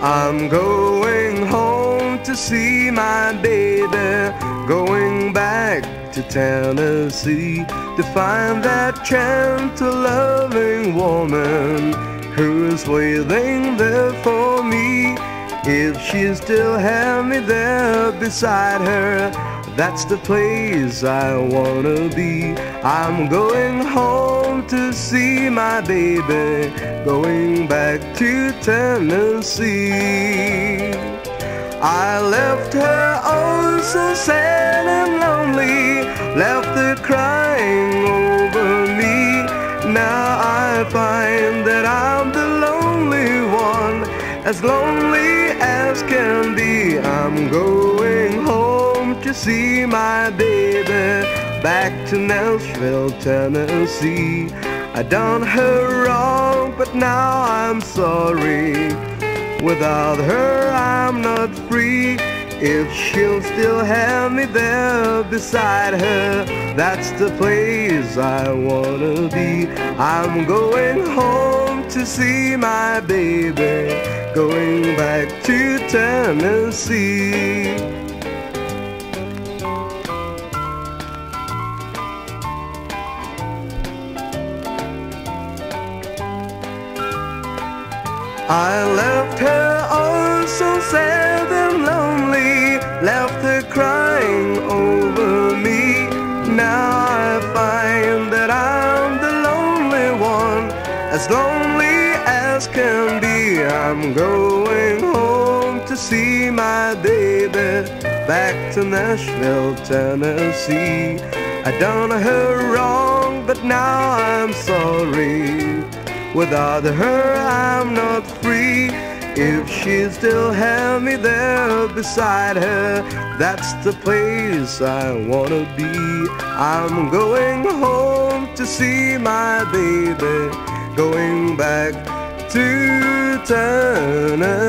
I'm going home to see my baby, going back to Tennessee to find that gentle, loving woman who's waiting there for me. If she still had me there beside her, that's the place I wanna be. I'm going home to see my baby, going back to Tennessee. I left her oh so sad and lonely, left her crying over me. Now I find that I'm the lonely one, as lonely as can be. I'm going home to see my baby, back to Nashville, Tennessee. I done her wrong, but now I'm sorry. Without her I'm not free. If she'll still have me there beside her, that's the place I wanna be. I'm going home to see my baby, going back to Tennessee. I left her oh so sad and lonely, left her crying over me. Now I find that I'm the lonely one, as lonely as can be. I'm going home to see my baby, back to Nashville, Tennessee. I done her wrong, but now I'm sorry. Without her I'm not free. If she still had me there beside her, that's the place I wanna be. I'm going home to see my baby, going back to Tennessee.